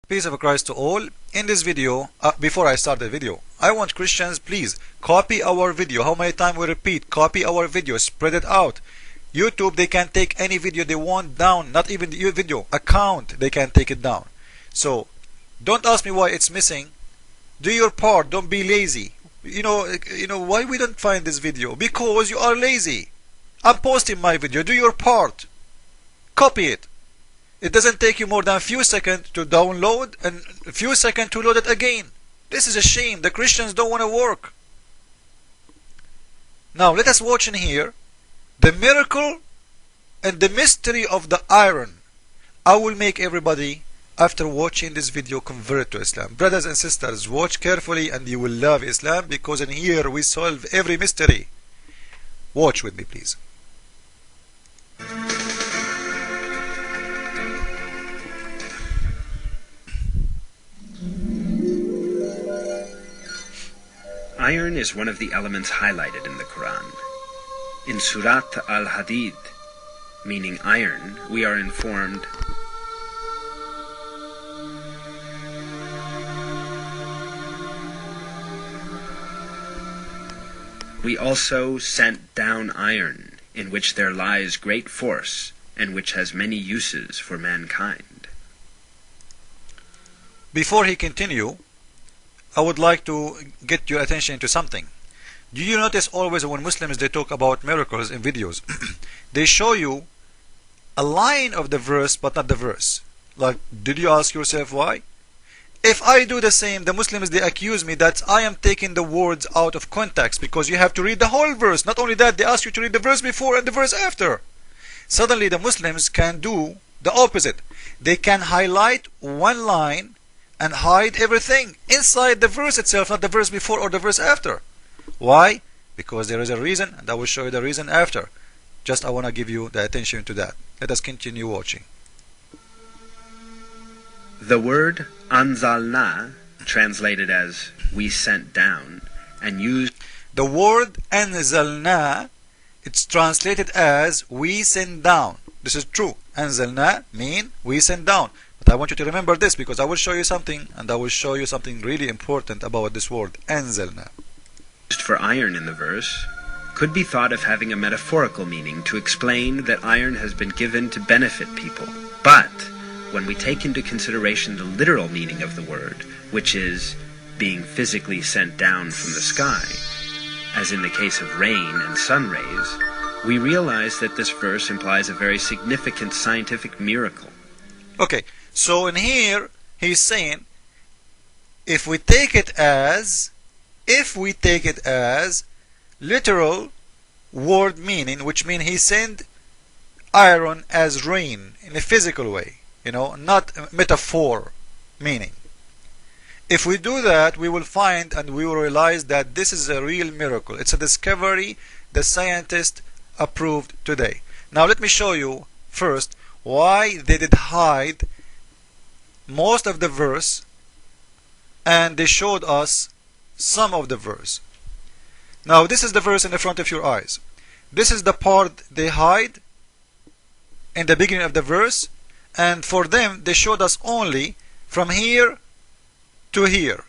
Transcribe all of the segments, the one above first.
Peace of Christ to all. In this video, before I start the video, I want Christians, please copy our video. How many times we repeat? Copy our video, spread it out. YouTube, they can take any video they want down, not even the video account, they can take it down. So don't ask me why it's missing. Do your part, don't be lazy. You know why we don't find this video? Because you are lazy. I'm posting my video, do your part. Copy it. It doesn't take you more than a few seconds to download and a few seconds to load it again. This is a shame. The Christians don't want to work. Now let us watch in here the miracle and the mystery of the iron. I will make everybody, after watching this video, convert to Islam. Brothers and sisters, watch carefully and you will love Islam, because in here we solve every mystery. Watch with me, please. Iron is one of the elements highlighted in the Quran. In Surat al-Hadid, meaning iron, we are informed, "We also sent down iron, in which there lies great force, and which has many uses for mankind." Before he continue, I would like to get your attention to something. Do you notice always when Muslims they talk about miracles in videos, they show you a line of the verse but not the verse? Like, did you ask yourself why? If I do the same, the Muslims they accuse me that I am taking the words out of context, because you have to read the whole verse. Not only that, they ask you to read the verse before and the verse after. Suddenly the Muslims can do the opposite. They can highlight one line and hide everything inside the verse itself, not the verse before or the verse after. Why? Because there is a reason, and I will show you the reason after. Just I want to give you the attention to that. Let us continue watching. The word anzalna, translated as "we sent down," and used... The word anzalna, it's translated as "we send down." This is true. Anzalna mean we send down. But I want you to remember this, because I will show you something, and I will show you something really important about this word anzalna. Used for iron in the verse could be thought of having a metaphorical meaning to explain that iron has been given to benefit people. But when we take into consideration the literal meaning of the word, which is being physically sent down from the sky, as in the case of rain and sun rays, we realize that this verse implies a very significant scientific miracle. Okay, so in here he's saying, if we take it as literal word meaning, which means he sent iron as rain in a physical way, not metaphor meaning. If we do that, we will find and we will realize that this is a real miracle. It's a discovery the scientists approved today. Now let me show you first why they did hide most of the verse, and they showed us some of the verse. Now this is the verse in the front of your eyes. This is the part they hide in the beginning of the verse, and for them they showed us only from here to here.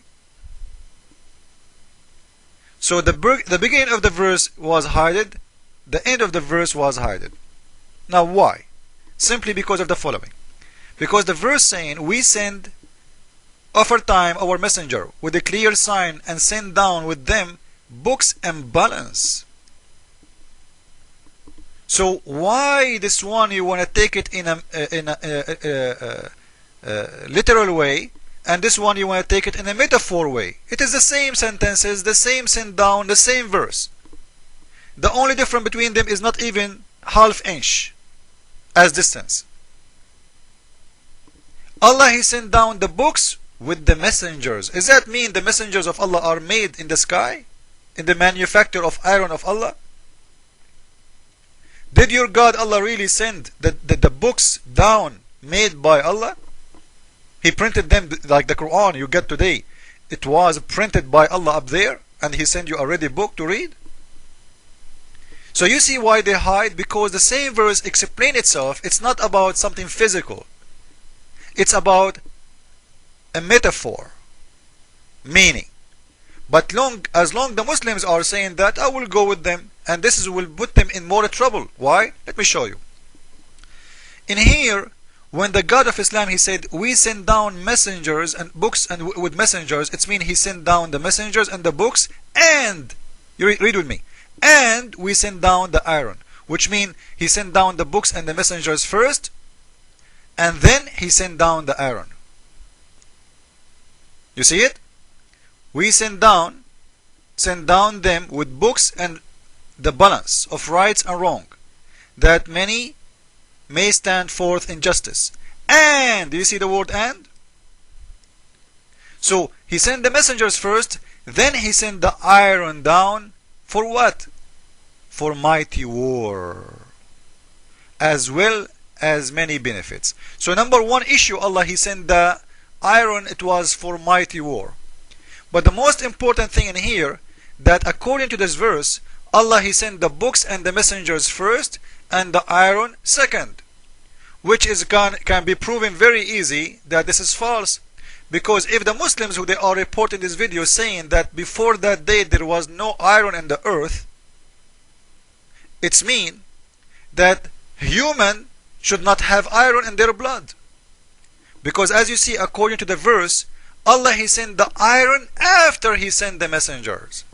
So the beginning of the verse was hidden, the end of the verse was hidden. Now why? Simply because of the following. Because the verse saying, "We send aforetime our messenger with a clear sign, and send down with them books and balance." So why this one you want to take it in a literal way, and this one you want to take it in a metaphor way? It is the same sentences, the same send down, the same verse. The only difference between them is not even half inch as distance. Allah he sent down the books with the messengers. Does that mean the messengers of Allah are made in the sky, in the manufacture of iron of Allah? Did your God Allah really send the books down made by Allah? He printed them like the Quran you get today. It was printed by Allah up there, and he sent you a ready book to read. So you see why they hide, because the same verse explains itself. It's not about something physical. It's about a metaphor meaning. But as long the Muslims are saying that, I will go with them, and will put them in more trouble. Why? Let me show you. In here, when the God of Islam, he said, we send down messengers and books, and with messengers, it means he sent down the messengers and the books, and, you read with me, and we send down the iron, which means he sent down the books and the messengers first, and then he sent down the iron. You see it? We send down them with books and the balance of rights and wrong, that many may stand forth in justice. And, do you see the word and? So, he sent the messengers first, then he sent the iron down, for what? For mighty war, as well as many benefits. So number one issue, Allah, he sent the iron, it was for mighty war. But the most important thing in here, that according to this verse, Allah, he sent the books and the messengers first, and the iron second, which is can be proven very easy that this is false. Because if the Muslims who they are reporting this video saying that before that day there was no iron in the earth, it's mean that human should not have iron in their blood. Because as you see, according to the verse, Allah, he sent the iron after he sent the messengers.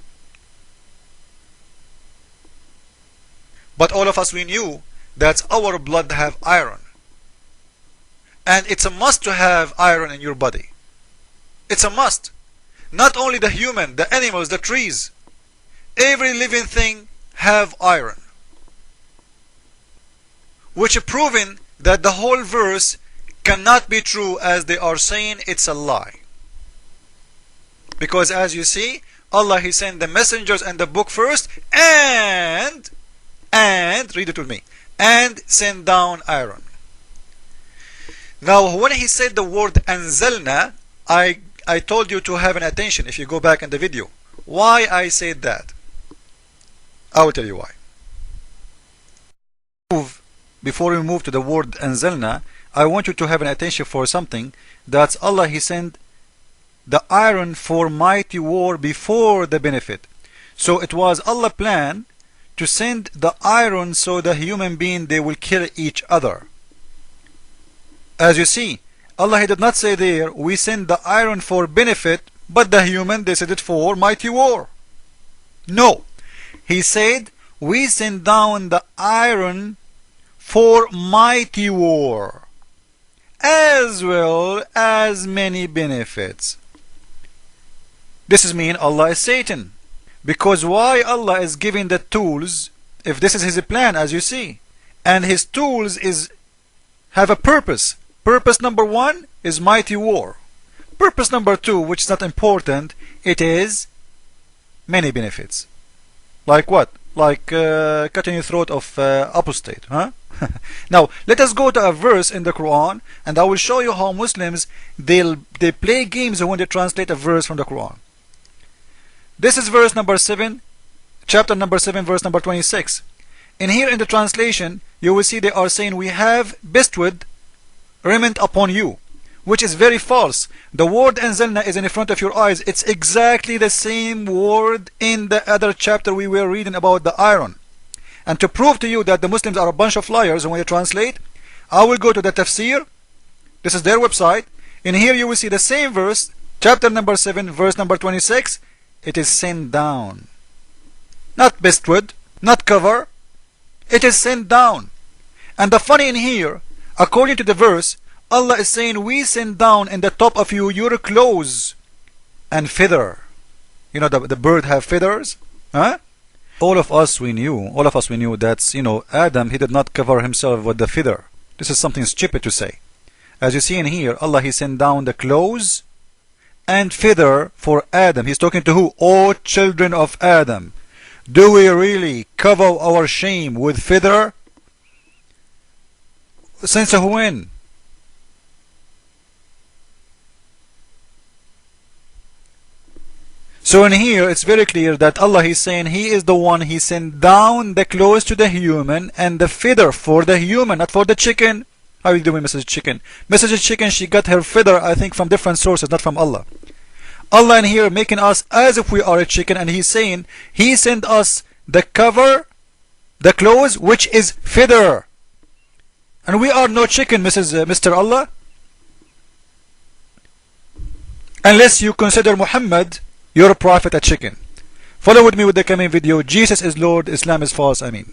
But all of us, we knew that our blood have iron, and it's a must to have iron in your body. It's a must. Not only the human, the animals, the trees, every living thing have iron, which is proving that the whole verse cannot be true, as they are saying it's a lie. Because as you see, Allah, he sent the messengers and the book first, and read it with me, and send down iron. Now when he said the word anzalna, I told you to have an attention if you go back in the video. Why I said that? I will tell you why. Before we move to the word anzalna, I want you to have an attention for something. That's Allah, he sent the iron for mighty war before the benefit. So it was Allah plan to send the iron so the human being, they will kill each other. As you see, Allah, he did not say there, we send the iron for benefit, but the human, they said it for mighty war. No. He said, we send down the iron for mighty war, as well as many benefits. This is mean Allah is Satan. Because why Allah is giving the tools, if this is his plan, as you see, and his tools have a purpose. Purpose number one is mighty war. Purpose number two, which is not important, it is many benefits. Like what? Like cutting the throat of apostate, huh? Now let us go to a verse in the Quran, and I will show you how Muslims they play games when they translate a verse from the Quran. This is verse number 7, chapter number 7, verse number 26. In here in the translation, you will see they are saying, we have bestowed raiment upon you, which is very false. The word anzalna is in front of your eyes. It's exactly the same word in the other chapter we were reading about the iron. And to prove to you that the Muslims are a bunch of liars when they translate, I will go to the tafsir. This is their website. In here you will see the same verse, chapter number 7, verse number 26. It is sent down. Not bestowed, not cover. It is sent down. And the funny in here, according to the verse, Allah is saying, we send down in the top of you your clothes and feather. You know, the bird have feathers, huh? All of us we knew that, Adam, he did not cover himself with the feather. This is something stupid to say. As you see in here, Allah, he sent down the clothes and feather for Adam. He's talking to who? O children of Adam. Do we really cover our shame with feather? Since when? So in here it's very clear that Allah is saying he is the one, he sent down the clothes to the human and the feather for the human, not for the chicken. How are you doing, Mrs. Chicken? Mrs. Chicken, she got her feather, I think, from different sources, not from Allah. Allah in here making us as if we are a chicken, and He's saying He sent us the cover, the clothes, which is feather. And we are no chicken, Mr. Allah. Unless you consider Muhammad, your prophet, a chicken. Follow with me with the coming video. Jesus is Lord, Islam is false. Ameen.